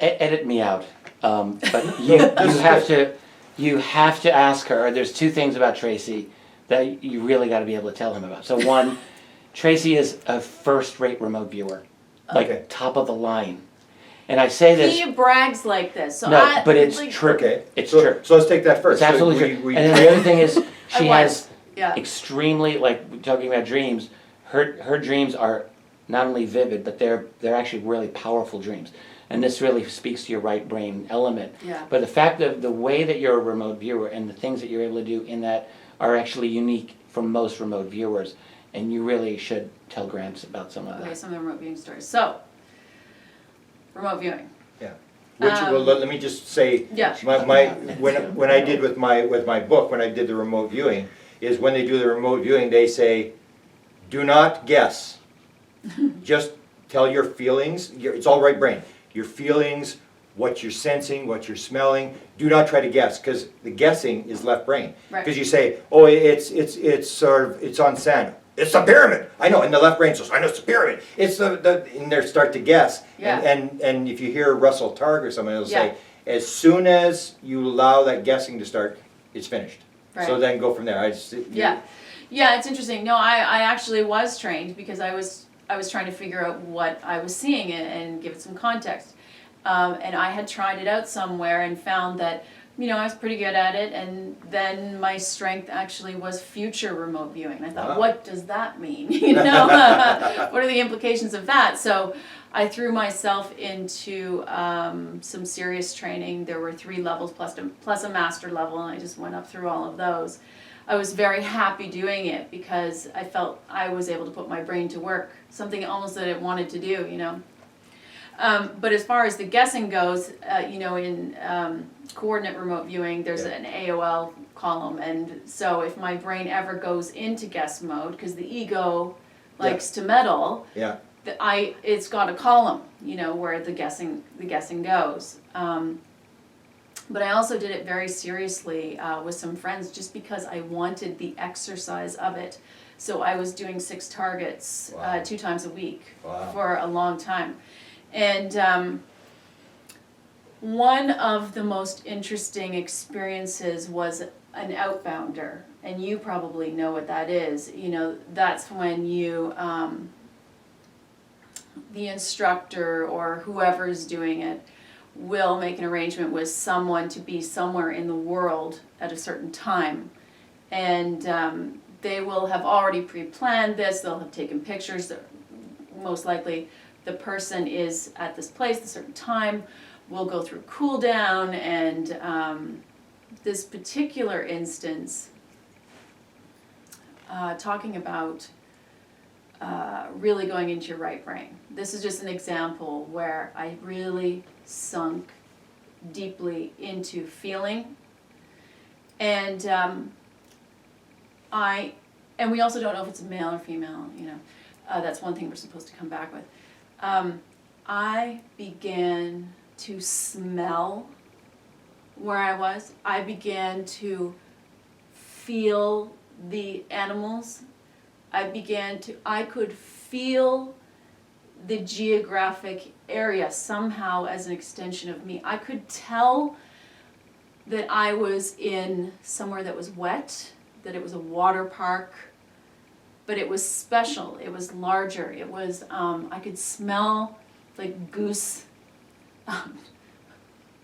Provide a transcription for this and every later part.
edit me out, but you have to ask her. There's two things about Tracy that you really got to be able to tell him about. So one, Tracy is a first-rate remote viewer, like top of the line. And I say this. He brags like this. So no, but it's true. Okay. It's true. So let's take that first. It's absolutely true. And then the other thing is she has extremely, like talking about dreams, her dreams are not only vivid, but they're actually really powerful dreams. And this really speaks to your right brain element. Yeah. But the fact of the way that you're a remote viewer and the things that you're able to do in that are actually unique from most remote viewers. And you really should tell Grant about some of that. Okay, some of the remote viewing stories. So, remote viewing. Yeah. Which well, let me just say, yeah. when I did with my book, when I did the remote viewing, is when they do the remote viewing, they say, do not guess. Just tell your feelings. It's all right brain. Your feelings, what you're sensing, what you're smelling. Do not try to guess, because the guessing is left brain. Right. Because you say, oh, it's on sand. It's a pyramid. I know. And the left brain says, I know it's a pyramid. It's and they start to guess. Yeah. And if you hear Russell Targ or someone, it'll say, as soon as you allow that guessing to start, it's finished. Right. So then go from there. Yeah, it's interesting. No, I actually was trained because I was trying to figure out what I was seeing and give it some context. And I had tried it out somewhere and found that, I was pretty good at it, and then my strength actually was future remote viewing. And I thought, what does that mean? What are the implications of that? So I threw myself into some serious training. There were 3 levels plus a master level, and I just went up through all of those. I was very happy doing it because I felt I was able to put my brain to work, something almost that it wanted to do, But as far as the guessing goes, in coordinate remote viewing, there's an AOL column, and so if my brain ever goes into guess mode, because the ego likes to meddle, it's got a column, where the guessing goes. But I also did it very seriously with some friends, just because I wanted the exercise of it. So I was doing 6 targets 2 times a week for a long time. And one of the most interesting experiences was an outbounder, and you probably know what that is. That's when you, the instructor or whoever's doing it, will make an arrangement with someone to be somewhere in the world at a certain time. And they will have already pre-planned this, they'll have taken pictures, most likely the person is at this place at a certain time, we'll go through cool down, and this particular instance, talking about really going into your right brain. This is just an example where I really sunk deeply into feeling, and we also don't know if it's male or female, that's one thing we're supposed to come back with. I began to smell where I was. I began to feel the animals. I could feel the geographic area somehow as an extension of me. I could tell that I was in somewhere that was wet, that it was a water park, but it was special, it was larger, it was, I could smell like goose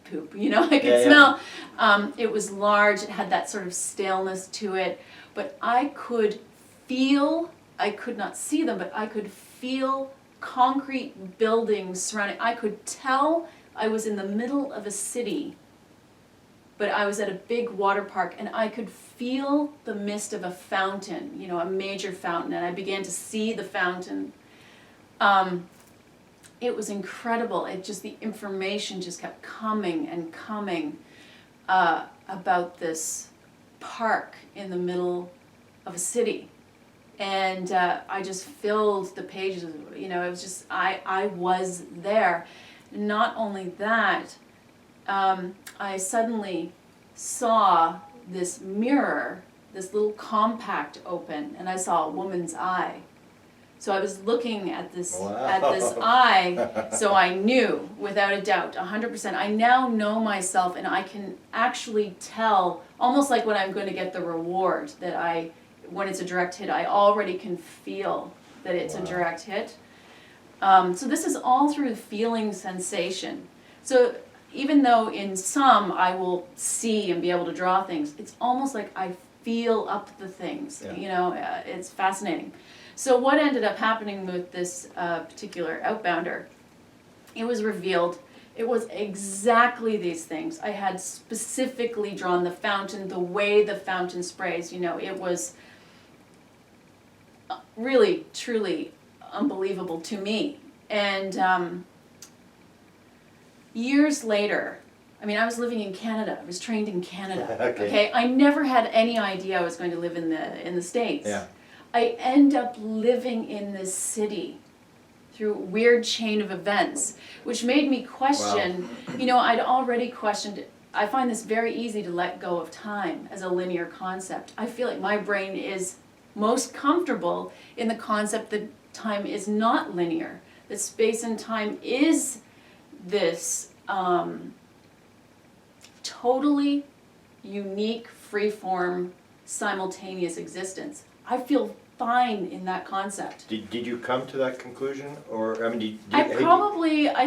poop, I could smell, it was large, it had that sort of staleness to it, but I could feel, I could not see them, but I could feel concrete buildings surrounding, I could tell I was in the middle of a city, but I was at a big water park, and I could feel the mist of a fountain, a major fountain, and I began to see the fountain. It was incredible. The information just kept coming and coming about this park in the middle of a city. And I just filled the pages, it was just, I was there. Not only that, I suddenly saw this mirror, this little compact open, and I saw a woman's eye. So I was looking at this Wow. eye, so I knew without a doubt, 100%. I now know myself, and I can actually tell, almost like when I'm going to get the reward, that when it's a direct hit, I already can feel that it's a direct hit. So this is all through the feeling sensation. So even though in some I will see and be able to draw things, it's almost like I feel up the things. Yeah. You know, it's fascinating. So what ended up happening with this particular outbounder, it was revealed it was exactly these things. I had specifically drawn the fountain, the way the fountain sprays, you know, it was really, truly unbelievable to me. And years later, I mean, I was living in Canada. I was trained in Canada. Okay. I never had any idea I was going to live in the States. Yeah. I end up living in this city through a weird chain of events, which made me question, you know, I'd already questioned, I find this very easy to let go of time as a linear concept. I feel like my brain is most comfortable in the concept that time is not linear, that space and time is this totally unique, free-form, simultaneous existence. I feel fine in that concept. Did you come to that conclusion, or I mean, I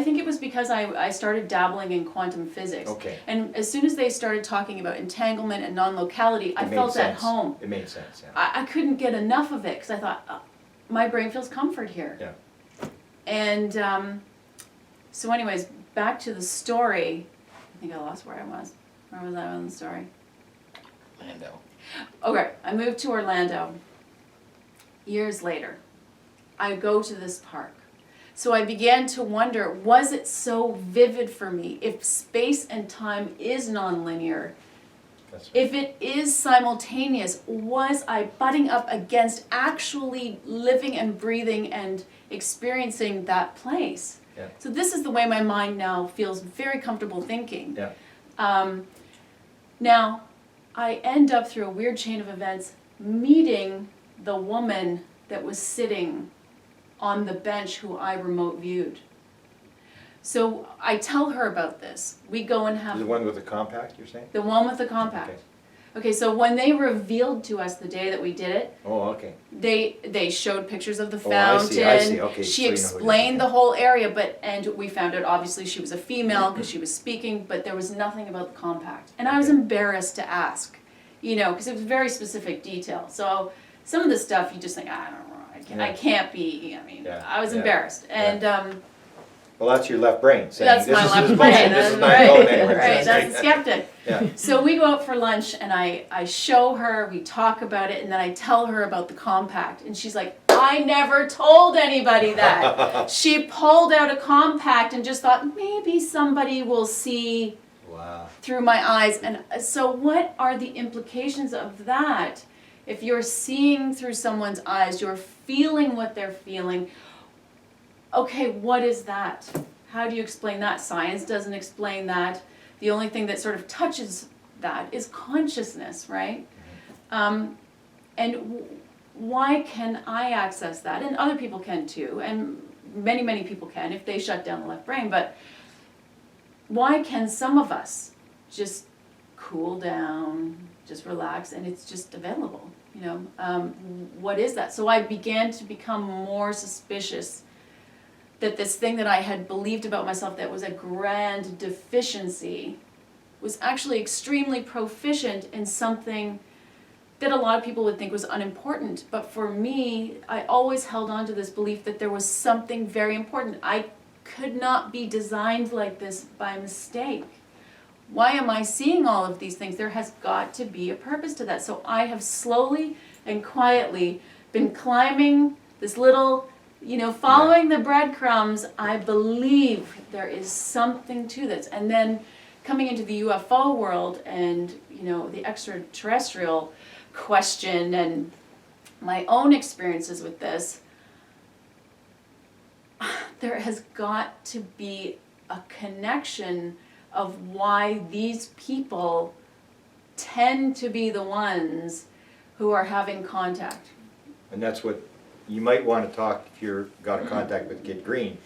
think it was because I started dabbling in quantum physics. Okay. And as soon as they started talking about entanglement and non-locality, I felt at home. It made sense, yeah. I couldn't get enough of it because I thought, my brain feels comfort here. Yeah. And so anyways, back to the story. I think I lost where I was. Where was I on the story? Orlando. Okay, I moved to Orlando. Years later, I go to this park. So I began to wonder, was it so vivid for me? If space and time is nonlinear, That's right. if it is simultaneous, was I butting up against actually living and breathing and experiencing that place? Yeah. So this is the way my mind now feels very comfortable thinking. Yeah. Now, I end up through a weird chain of events meeting the woman that was sitting on the bench who I remote viewed. So I tell her about this. We go and have... The one with the compact, you're saying? The one with the compact. Okay, so when they revealed to us the day that we did it, Oh, okay. they showed pictures of the Oh, I fountain. see, I see. Okay, so She you know who it is. explained the whole area, and we found out obviously she was a female because she was speaking, but there was nothing about the compact. And I was Okay. embarrassed to ask, you know, because it was very specific detail. So some of the stuff you just think, I don't know, I can't be, I mean, Yeah, I was yeah, embarrassed. And Well, that's your left brain saying, that's this my is left bullshit, brain, this that's is not going anywhere. right, that's the skeptic. Yeah. So we go out for lunch and I show her, we talk about it, and then I tell her about the compact. And she's like, I never told anybody that. She pulled out a compact and just thought, maybe somebody will see Wow. through my eyes. And so what are the implications of that? If you're seeing through someone's eyes, you're feeling what they're feeling. Okay, what is that? How do you explain that? Science doesn't explain that. The only thing that sort of touches that is consciousness, right? Why can I access that? And other people can too, and many, many people can if they shut down the left brain, but why can some of us just cool down, just relax, and it's just available, you know? What is that? So I began to become more suspicious that this thing that I had believed about myself that was a grand deficiency was actually extremely proficient in something that a lot of people would think was unimportant. But for me, I always held on to this belief that there was something very important. I could not be designed like this by mistake. Why am I seeing all of these things? There has got to be a purpose to that. So I have slowly and quietly been climbing this little, you know, following the breadcrumbs. I believe there is something to this. And then coming into the UFO world and, you know, the extraterrestrial question and my own experiences with this, there has got to be a connection of why these people tend to be the ones who are having contact. And that's what you might want to talk, if you're got a contact with Kid Green,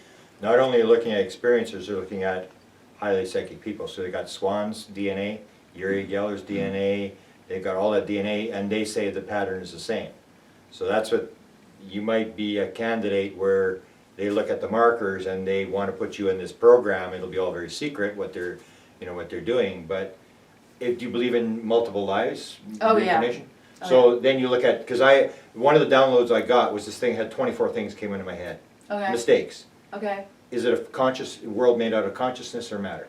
not only are looking at experiencers, they're looking at highly psychic people. So they got Swan's DNA, Uri Geller's DNA, they've got all that DNA, and they say the pattern is the same. So that's what, you might be a candidate where they look at the markers and they want to put you in this program. It'll be all very secret what they're, you know, what they're doing. But if you believe in multiple lives, Oh, yeah. reincarnation? Oh, So then you look at, because one of the downloads I got was this thing had 24 things came into my head. Okay, Mistakes. okay, Is it a conscious world made out of consciousness or matter?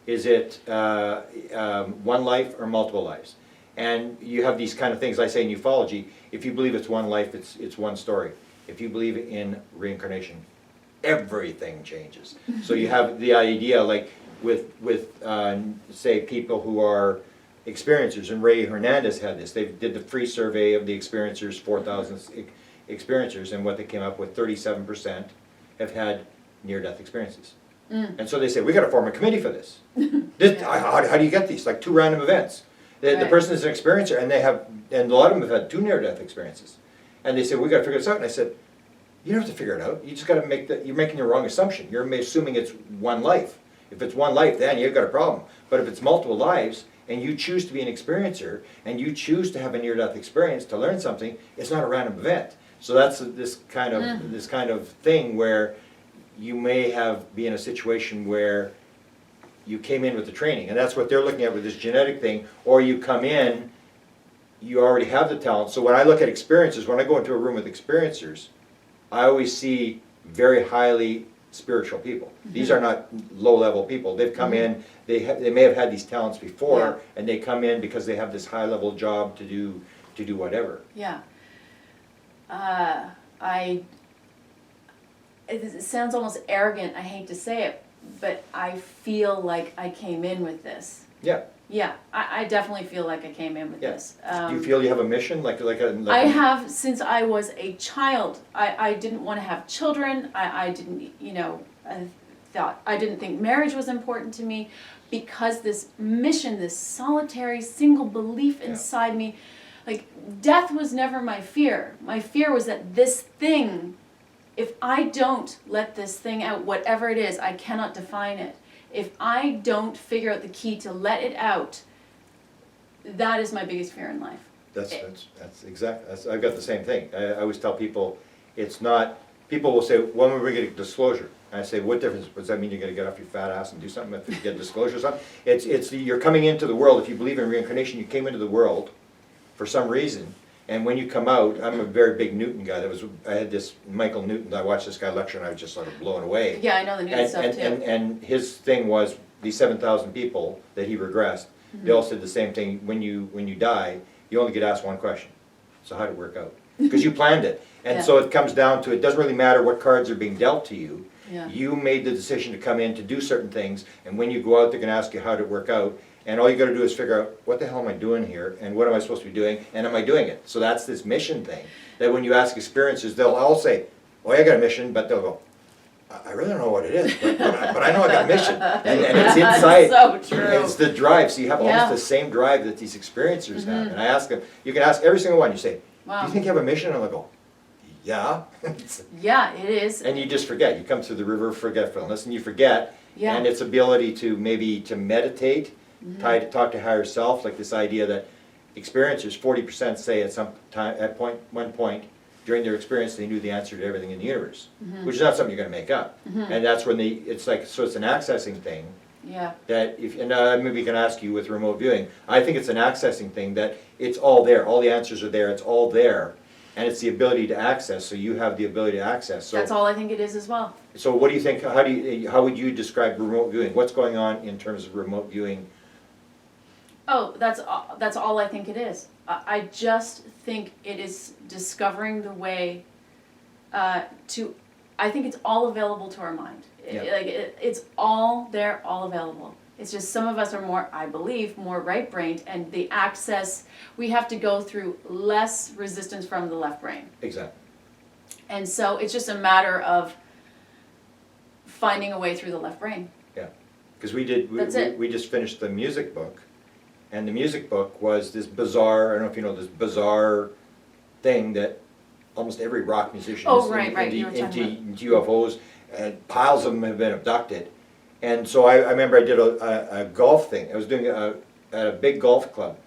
Is it one life or multiple lives? And you have these kind of things. I say in ufology, if you believe it's one life, it's one story. If you believe in reincarnation, everything changes. So you have the idea, like with say people who are experiencers, and Ray Hernandez had this. They did the free survey of the experiencers, 4,000 experiencers, and what they came up with, 37% have had near-death experiences. And so they say, we got to form a committee for this. How do you get these? Like 2 random events. The Right. person is an experiencer, and and a lot of them have had 2 near-death experiences. And they said, we got to figure this out. And I said, you don't have to figure it out. You just got to you're making the wrong assumption. You're assuming it's one life. If it's one life, then you've got a problem. But if it's multiple lives, and you choose to be an experiencer, and you choose to have a near-death experience to learn something, it's not a random event. So that's this kind of thing where you may be in a situation where you came in with the training, and that's what they're looking at with this genetic thing, or you come in, you already have the talent. So when I look at experiencers, when I go into a room with experiencers, I always see very highly spiritual people. These are not low-level people. They've come in, they may have had these talents before, and they come in because they have this high-level job to do whatever. yeah. It sounds almost arrogant, I hate to say it, but I feel like I came in with this. Yeah. Yeah, I definitely feel like I came in with Yeah. this. Do you feel you have a mission, I have since I was a child. I didn't want to have children. I didn't, you know, I didn't think marriage was important to me, because this mission, this solitary single belief inside me, like death was never my fear. My fear was that this thing, if I don't let this thing out, whatever it is, I cannot define it. If I don't figure out the key to let it out, that is my biggest fear in life. That's exactly. I've got the same thing. I always tell people, it's not. People will say, when will we get a disclosure? And I say, what difference does that mean? You're going to get off your fat ass and do something if you get disclosure or something? It's you're coming into the world. If you believe in reincarnation, you came into the world for some reason. And when you come out, I'm a very big Newton guy. I had this Michael Newton. I watched this guy lecture, and I was just sort of blown away. Yeah, I know the Newton stuff too. And his thing was these 7,000 people that he regressed. They all said the same thing. When you die, you only get asked one question. So how did it work out? Because you planned it. And Yeah. so it comes down to, it doesn't really matter what cards are being dealt to you. Yeah. You made the decision to come in to do certain things, and when you go out, they're going to ask you how did it work out. And all you got to do is figure out, what the hell am I doing here, and what am I supposed to be doing, and am I doing it? So that's this mission thing, that when you ask experiencers, they'll all say, well, I got a mission, but they'll go, I really don't know what it is, but I know I got a mission. And it's inside. That's so true. It's the drive. So you have Yeah. almost the same drive that these experiencers have. And I ask them, you can ask every single one, you say, Wow. do you think you have a mission? And they'll go, yeah. Yeah, it is. And you just forget. You come through the river of forgetfulness, and you forget. Yeah. And its ability to maybe to meditate, talk to higher self, like this idea that experiencers, 40% say at some time, one point during their experience, they knew the answer to everything in the universe, which is not something you're going to make up. And that's when it's like, so it's an accessing thing. Yeah. That maybe we can ask you with remote viewing. I think it's an accessing thing, that it's all there. All the answers are there. It's all there, and it's the ability to access. So you have the ability to access. So That's all I think it is as well. So what do you think? How would you describe remote viewing? What's going on in terms of remote viewing? Oh, that's all I think it is. I just think it is discovering the way to. I think it's all available to our mind. Yeah. It's all there, all available. It's just some of us are more, I believe, more right-brained, and the access, we have to go through less resistance from the left brain. Exactly. And so it's just a matter of finding a way through the left brain. Yeah, because we just finished the music book, and the music book was this bizarre, I don't know if you know, this bizarre thing that almost every rock musician Oh, is right, you were talking into UFOs, and piles of them have been abducted. And so I remember I did a golf thing. I was doing at a big golf club,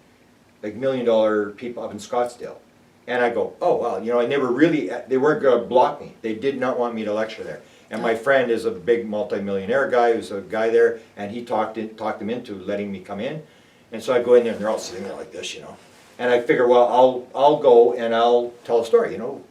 like $1 million people up in Scottsdale. And I go, oh, well, you know, I never really, they weren't going to block me. They did not want me to lecture there. And my friend is a big multi-millionaire guy who's a guy there, and he talked them into letting me come in. And so I go in there, and they're all sitting there like this, you know. And I figure, well, I'll go and I'll tell a story, you know.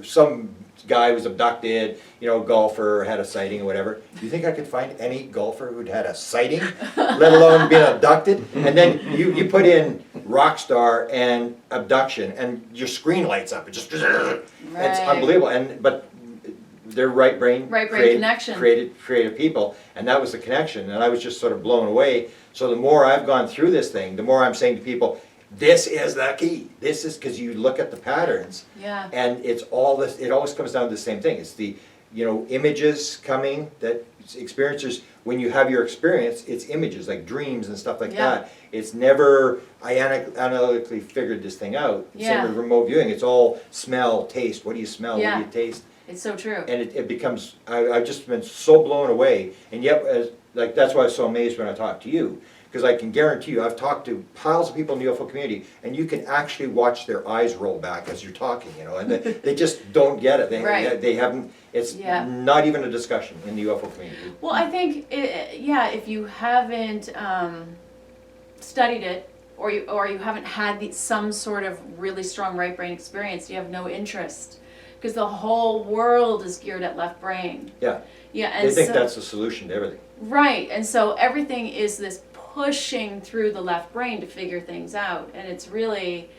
Some guy was abducted, you know, golfer, had a sighting or whatever. Do you think I could find any golfer who'd had a sighting, let alone been abducted? And then you put in rock star and abduction, and your screen lights up. It just, it's unbelievable. But they're right brain connection. Creative people, and that was the connection. And I was just sort of blown away. So the more I've gone through this thing, the more I'm saying to people, this is the key. This is, because you look at the patterns, and it's all this. It always comes down to the same thing. It's the, you know, images coming that experiencers. When you have your experience, it's images like dreams and stuff like that. It's never I analytically figured this thing out. Same with remote viewing. It's all smell, taste. What do you smell? What do you taste? It's so true. And it becomes. I've just been so blown away, and yet like that's why I was so amazed when I talked to you. Because I can guarantee you, I've talked to piles of people in the UFO community, and you can actually watch their eyes roll back as you're talking, you know, and they just don't get it. They haven't, it's not even a discussion in the UFO community. Well, I think, if you haven't studied it, or you haven't had some sort of really strong right brain experience, you have no interest. Because the whole world is geared at left brain. Yeah. And they think that's the solution to everything. Right, and so everything is this pushing through the left brain to figure things out, and it's really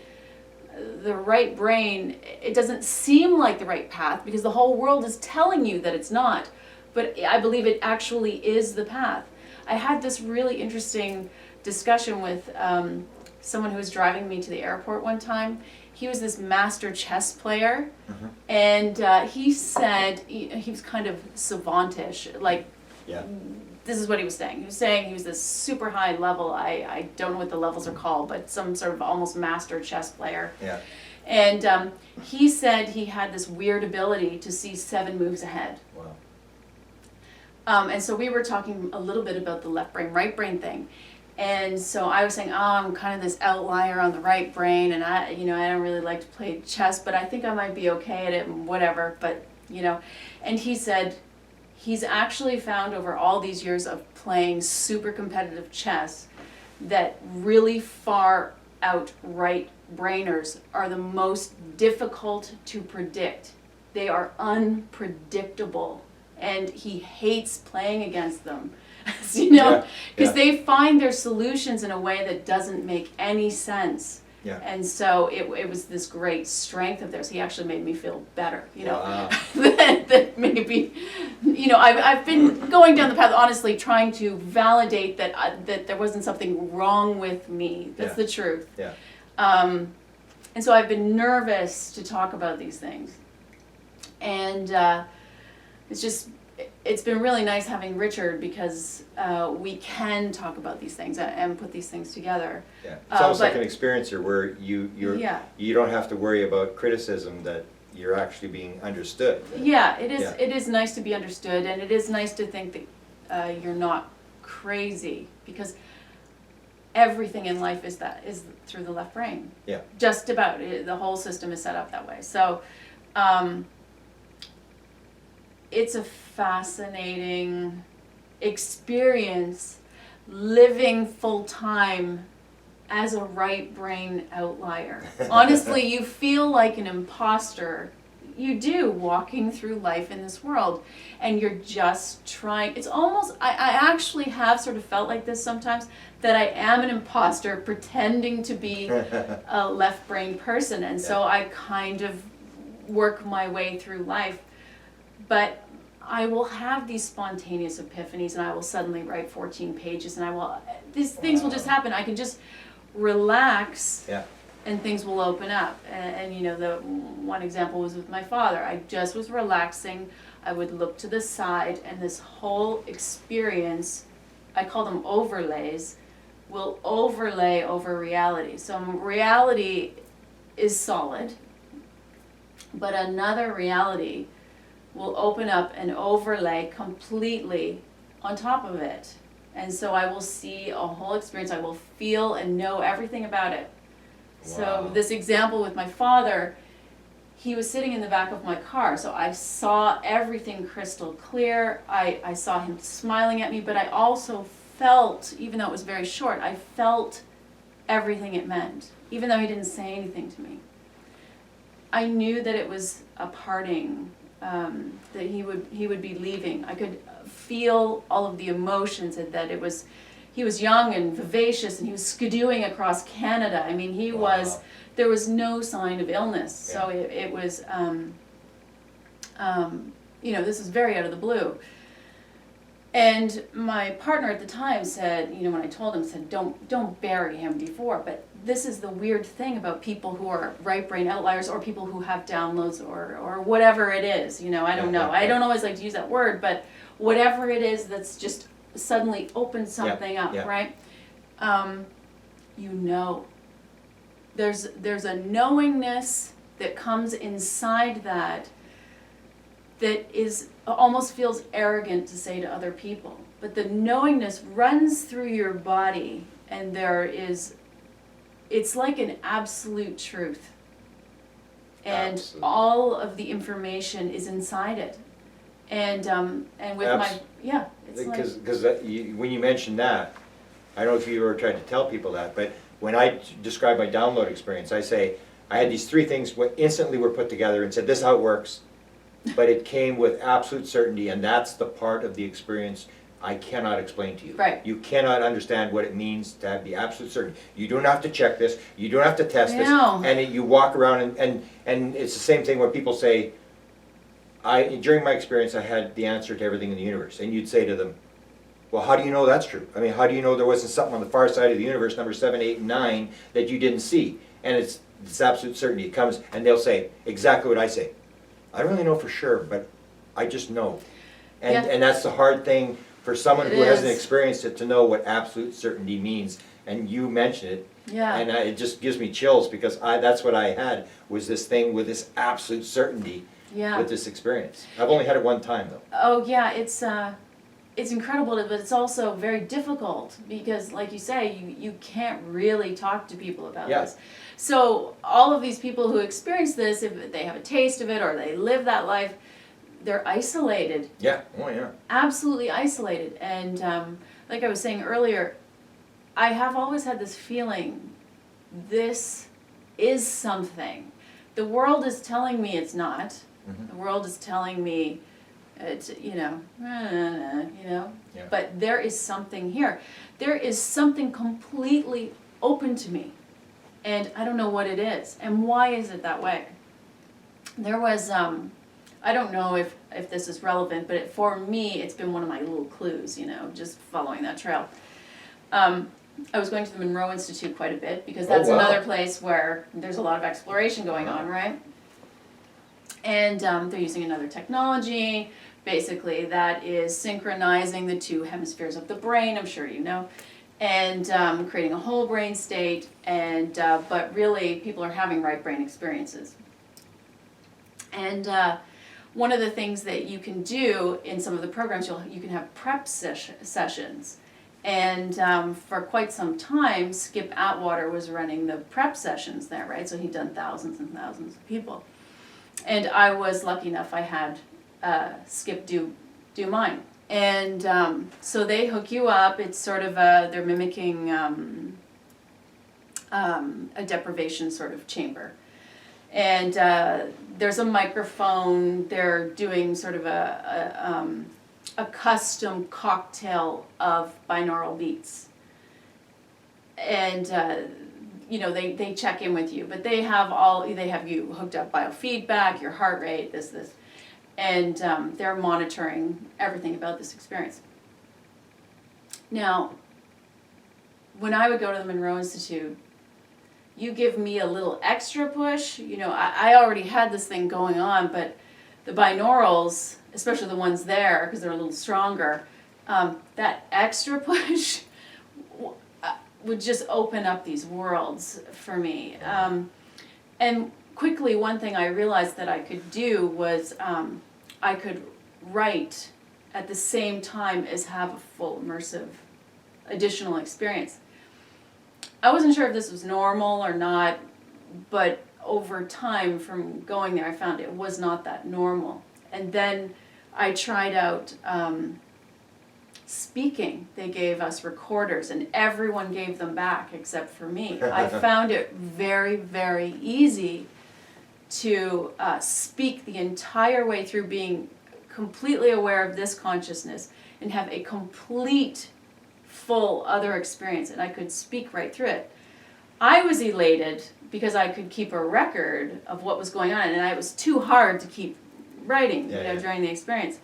the right brain. It doesn't seem like the right path because the whole world is telling you that it's not, but I believe it actually is the path. I had this really interesting discussion with someone who was driving me to the airport one time. He was this master chess player, and he said he was kind of savantish, like this is what he was saying. He was saying he was this super high level, I don't know what the levels are called, but some sort of almost master chess player. Yeah. And he said he had this weird ability to see 7 moves ahead. Wow. And so we were talking a little bit about the left brain, right brain thing. And so I was saying, I'm kind of this outlier on the right brain, and I don't really like to play chess, but I think I might be okay at it and whatever, but, and he said, he's actually found over all these years of playing super competitive chess that really far out right brainers are the most difficult to predict. They are unpredictable, and he hates playing against them. Because they find their solutions in a way that doesn't make any sense. Yeah. And so it was this great strength of theirs. He actually made me feel better, Wow. that maybe, I've been going down the path, honestly, trying to validate that that there wasn't something wrong with me. That's the truth. Yeah. And so I've been nervous to talk about these things. And it's been really nice having Richard because we can talk about these things and put these things together. Yeah, it's almost like an experiencer where you don't have to worry about criticism, that you're actually being understood. Yeah, it is. Yeah. It is nice to be understood, and it is nice to think that you're not crazy, because everything in life is through the left brain. Yeah. Just about the whole system is set up that way. So. It's a fascinating experience living full-time as a right brain outlier. Honestly, you feel like an imposter. You do, walking through life in this world, and you're just trying. It's almost, I actually have sort of felt like this sometimes, that I am an imposter pretending to be a left brain person, and so I kind of work my way through life. But I will have these spontaneous epiphanies, and I will suddenly write 14 pages, and these things will just happen. I can just relax, and things will open up. And the one example was with my father. I just was relaxing. I would look to the side, and this whole experience, I call them overlays, will overlay over reality. So reality is solid. but another reality will open up and overlay completely on top of it. And so I will see a whole experience. I will feel and know everything about it. So Wow. this example with my father, he was sitting in the back of my car, so I saw everything crystal clear. I saw him smiling at me, but I also felt, even though it was very short, I felt everything it meant, even though he didn't say anything to me. I knew that it was a parting, that he would be leaving. I could feel all of the emotions, and that he was young and vivacious, and he was skidooing across Canada. I mean, Wow. there was no sign of illness, so Yeah. it was, this was very out of the blue. And my partner at the time said, when I told him, said, don't bury him before. But this is the weird thing about people who are right brain outliers, or people who have downloads, or whatever it is. I don't know. I don't always like to use that word, but whatever it is that's just suddenly opened something up, yeah. right? There's a knowingness that comes inside that is almost feels arrogant to say to other people, but the knowingness runs through your body, and it's like an absolute truth, and Absolutely. all of the information is inside it, and with it's like, Because when you mentioned that, I don't know if you ever tried to tell people that, but when I describe my download experience, I say I had these three things instantly were put together and said, this is how it works, but it came with absolute certainty, and that's the part of the experience I cannot explain to you. Right. You cannot understand what it means to have the absolute certainty. You don't have to check this, you don't have to test this, No. and you walk around and it's the same thing when people say, during my experience, I had the answer to everything in the universe, and you'd say to them, well, how do you know that's true? I mean, how do you know there wasn't something on the far side of the universe, number 7, 8, and 9, that you didn't see? And it's absolute certainty. It comes, and they'll say exactly what I say. I don't really know for sure, but I just know. And Yeah. and that's the hard thing for someone It who hasn't is. experienced it to know what absolute certainty means. And you mentioned it, yeah. and it just gives me chills, because that's what I had, was this thing with this absolute certainty Yeah. with this experience. I've only had it one time, though. Oh yeah, it's incredible, but it's also very difficult, because, like you say, you can't really talk to people about Yeah. this. So all of these people who experience this, if they have a taste of it or they live that life, they're isolated, Yeah, oh yeah. absolutely isolated. And like I was saying earlier, I have always had this feeling, this is something. The world is telling me it's not. Mhm. The world is telling me it's, Yeah. but there is something here. There is something completely open to me, and I don't know what it is, and why is it that way? There was, I don't know if this is relevant, but for me, it's been one of my little clues, just following that trail. I was going to the Monroe Institute quite a bit, because that's wow. another place where there's a lot of exploration going on, right? And they're using another technology, basically, that is synchronizing the two hemispheres of the brain, I'm sure you know, and creating a whole brain state, and but really, people are having right brain experiences. And one of the things that you can do in some of the programs, you can have prep sessions. And for quite some time, Skip Atwater was running the prep sessions there, right? So he'd done thousands and thousands of people. And I was lucky enough, I had Skip do mine. And so they hook you up. It's sort of they're mimicking a deprivation sort of chamber. And there's a microphone. They're doing sort of a custom cocktail of binaural beats. And they check in with you, but they have you hooked up biofeedback, your heart rate, this, and they're monitoring everything about this experience. Now, when I would go to the Monroe Institute, you give me a little extra push. I already had this thing going on, but the binaurals, especially the ones there, because they're a little stronger, that extra push would just open up these worlds for me. And quickly, one thing I realized that I could do was I could write at the same time as have a full immersive additional experience. I wasn't sure if this was normal or not, but over time from going there I found it was not that normal. And then I tried out speaking. They gave us recorders and everyone gave them back except for me. I found it very, very easy to speak the entire way through, being completely aware of this consciousness and have a complete, full other experience, and I could speak right through it. I was elated because I could keep a record of what was going on, and it was too hard to keep writing during the experience.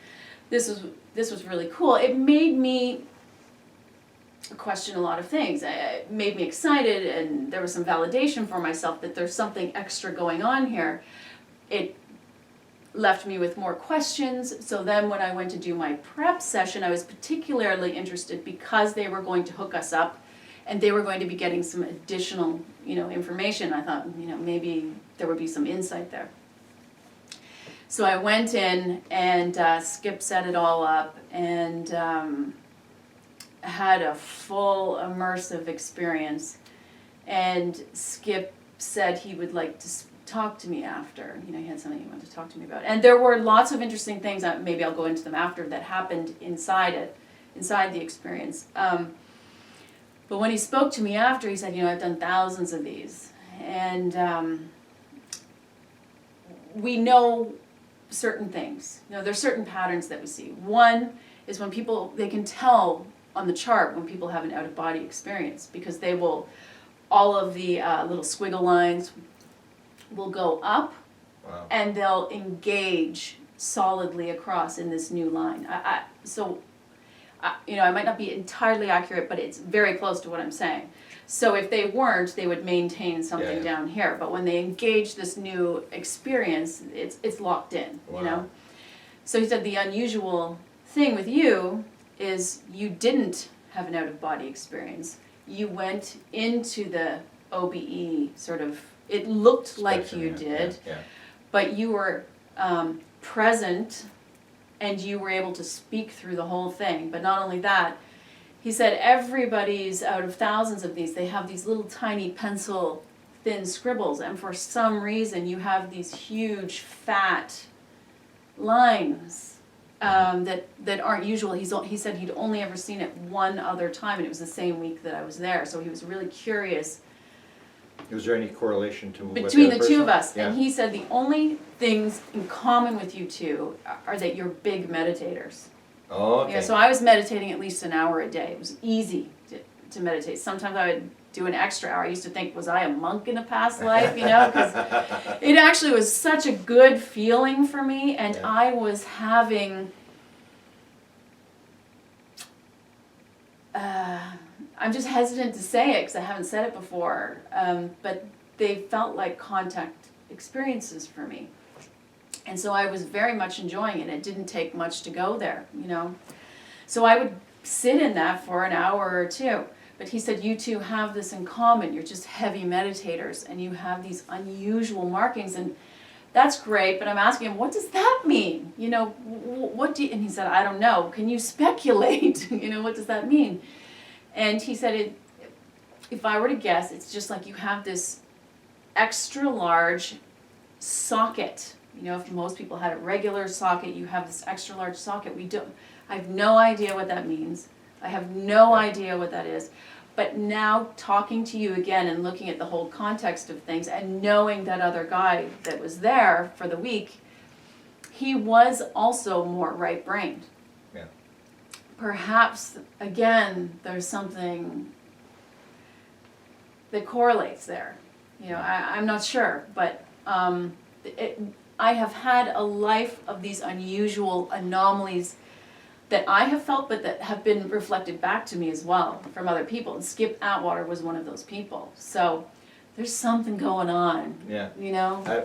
This was really cool. It made me question a lot of things. It made me excited, and there was some validation for myself that there's something extra going on here. It left me with more questions. So then when I went to do my prep session, I was particularly interested because they were going to hook us up and they were going to be getting some additional, information. I thought, maybe there would be some insight there. So I went in and Skip set it all up and had a full immersive experience. And Skip said he would like to talk to me after. He had something he wanted to talk to me about. And there were lots of interesting things, maybe I'll go into them after, that happened inside the experience. But when he spoke to me after, he said, I've done thousands of these. And we know certain things. There's certain patterns that we see. One is when people, they can tell on the chart when people have an out-of-body experience, because they will, all of the little squiggle lines will go up. Wow. And they'll engage solidly across in this new line. I might not be entirely accurate, but it's very close to what I'm saying. So if they weren't, they would maintain something down here. But when they engage this new experience, it's locked in, Wow. So he said the unusual thing with you is you didn't have an out-of-body experience. You went into the OBE sort of, it looked like you did, but you were present and you were able to speak through the whole thing. But not only that, he said everybody's, out of thousands of these, they have these little tiny pencil thin scribbles, and for some reason you have these huge fat lines that aren't usual. He said he'd only ever seen it one other time, and it was the same week that I was there, so he was really curious. Was there any correlation to between the two of us? Yeah. And he said the only things in common with you two are that you're big meditators. Oh, okay. Yeah, so I was meditating at least an hour a day. It was easy to meditate. Sometimes I would do an extra hour. I used to think, was I a monk in a past life? Because it actually was such a good feeling for me, and I was having. I'm just hesitant to say it because I haven't said it before, but they felt like contact experiences for me. And so I was very much enjoying it. It didn't take much to go there, So I would sit in that for an hour or two. But he said, you two have this in common. You're just heavy meditators, and you have these unusual markings. And that's great, but I'm asking him, what does that mean? What do you, and he said, I don't know. Can you speculate? What does that mean? And he said, if I were to guess, it's just like you have this extra large socket. If most people had a regular socket, you have this extra large socket. I have no idea what that means. I have no idea what that is. But now talking to you again and looking at the whole context of things and knowing that other guy that was there for the week, he was also more right-brained. Yeah. Perhaps, again, there's something that correlates there. I'm not sure, but I have had a life of these unusual anomalies that I have felt, but that have been reflected back to me as well from other people. And Skip Atwater was one of those people. So there's something going on. Yeah.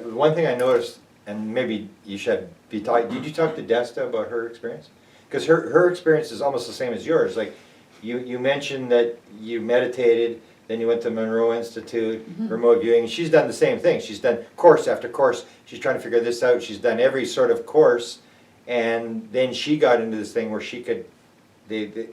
One thing I noticed, and maybe you should be talking. Did you talk to Desta about her experience? Because her experience is almost the same as yours. Like you mentioned that you meditated, then you went to Monroe Institute, remote viewing. She's done the same thing. She's done course after course. She's trying to figure this out. She's done every sort of course, and then she got into this thing where she could they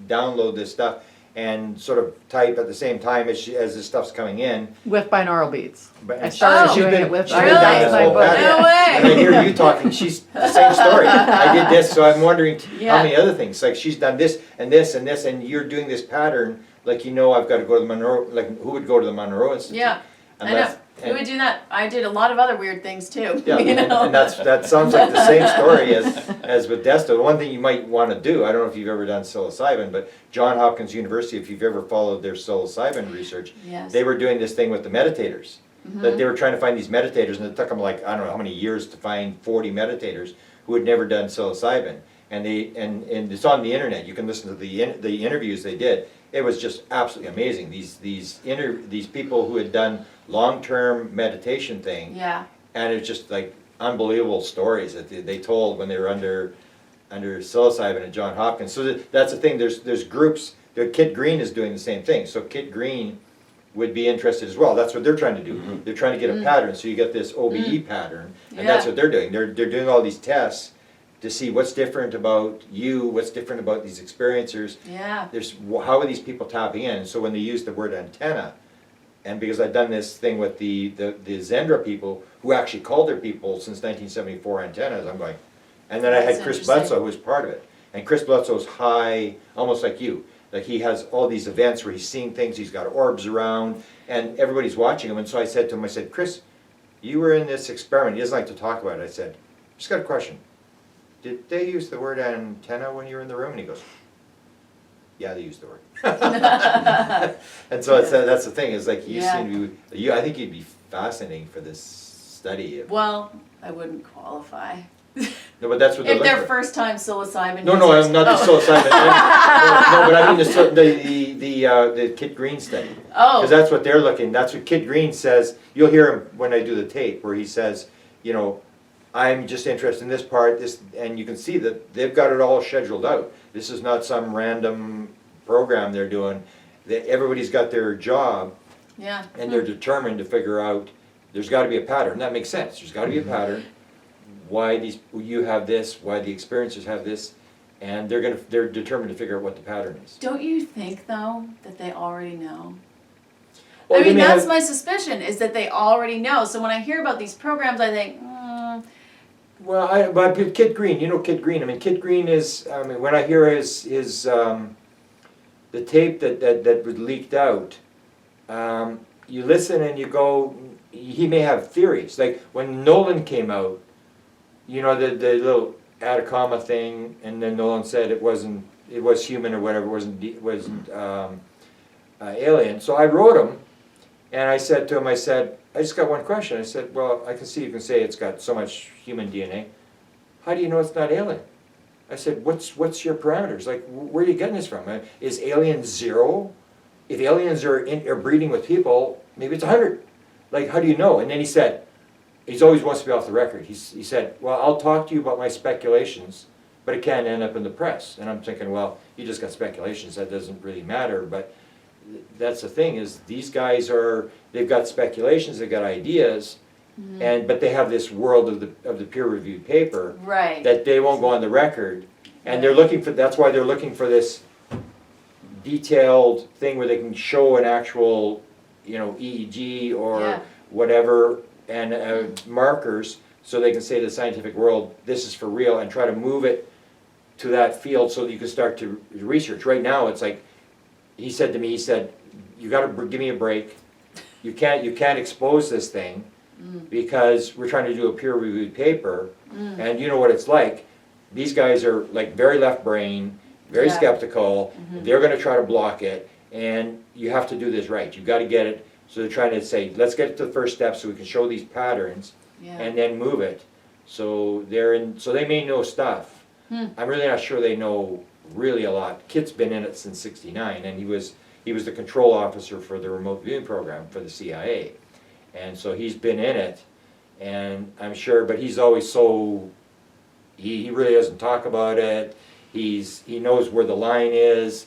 download this stuff and sort of type at the same time as this stuff's coming in. With binaural beats. But I started she's doing been- it with she's been Really? down this whole my pattern. No way. And I hear you talking, she's the same story. I did this, so I'm wondering Yeah. how many other things, like she's done this and this and this, and you're doing this pattern, like I've got to go to the Monroe, like who would go to the Monroe Institute? Yeah, And I know. that's- Who would do that? I did a lot of other weird things too. Yeah, you know? and that sounds like the same story as with Desto. The one thing you might want to do, I don't know if you've ever done psilocybin, but Johns Hopkins University, if you've ever followed their psilocybin research, Yes. they were doing this thing with the meditators. That they were trying to find these meditators, and it took them like, I don't know how many years to find 40 meditators who had never done psilocybin. And it's on the internet. You can listen to the interviews they did. It was just absolutely amazing. These people who had done long-term meditation thing, Yeah. and it's just like unbelievable stories that they told when they were under psilocybin at Johns Hopkins. So that's the thing. There's groups. Kit Green is doing the same thing. So Kit Green would be interested as well. That's what they're trying to do. They're trying to get a pattern. So you get this OBE pattern, and that's Yeah. what they're doing. They're doing all these tests to see what's different about you, what's different about these experiencers. Yeah. How are these people tapping in? So when they use the word antenna, and because I've done this thing with the Zendra people who actually called their people since 1974 antennas, I'm going, and then I That's had Chris interesting. Bledsoe who was part of it, and Chris Bledsoe's high, almost like you. Like he has all these events where he's seeing things, he's got orbs around, and everybody's watching him. And so I said to him, I said, Chris, you were in this experiment. He doesn't like to talk about it. I said, just got a question. Did they use the word antenna when you were in the room? And he goes, yeah, they used the word. And so that's the thing, is like you Yeah. seem to be, I think you'd be fascinating for this study. Well, I wouldn't qualify. No, but that's what they're If looking they're for. first time psilocybin No, no, users. I'm not the Oh. psilocybin. No, but I mean the Kit Green study. Oh. Because that's what they're looking, that's what Kit Green says. You'll hear him when I do the tape, where he says, I'm just interested in this part, and you can see that they've got it all scheduled out. This is not some random program they're doing. Everybody's got their job, Yeah. and they're determined to figure out, there's gotta be a pattern. That makes sense, there's gotta be a pattern. Why you have this, why the experiencers have this, and they're determined to figure out what the pattern is. Don't you think though that they already know? Well, I they mean, may that's have- my suspicion, is that they already know. So when I hear about these programs, I think, Well, but Kit Green, Kit Green. I mean, Kit Green is. I mean, when I hear his the tape that was leaked out, you listen and you go, he may have theories. Like when Nolan came out, the little Atacama thing, and then Nolan said it was human or whatever, it wasn't alien. So I wrote him, and I said to him, I just got one question. I said, well, I can see you can say it's got so much human DNA. How do you know it's not alien? I said, what's your parameters? Like, where are you getting this from? Is alien 0? If aliens are breeding with people, maybe it's 100. Like, how do you know? And then he said, he always wants to be off the record. He said, well, I'll talk to you about my speculations, but it can't end up in the press. And I'm thinking, well, you just got speculations. That doesn't really matter. But that's the thing, is these guys they've got speculations, they've got ideas, but they have this world of the peer-reviewed paper right. that they won't go on the record, and that's why they're looking for this detailed thing where they can show an actual, EEG or Yeah. whatever, and markers, so they can say to the scientific world, this is for real, and try to move it to that field so that you can start to research. Right now, it's like, he said to me, you gotta give me a break. You can't expose this thing because we're trying to do a peer-reviewed paper, and you know what it's like. These guys are like very left brain, very Yeah. skeptical. They're gonna try to block it, and you have to do this right. You've got to get it. So they're trying to say, let's get to the first step so we can show these patterns, Yeah. and then move it. So they may know stuff. I'm really not sure they know really a lot. Kit's been in it since '69, and he was the control officer for the remote viewing program for the CIA, and so he's been in it, and I'm sure. But he's always he really doesn't talk about it. He knows where the line is.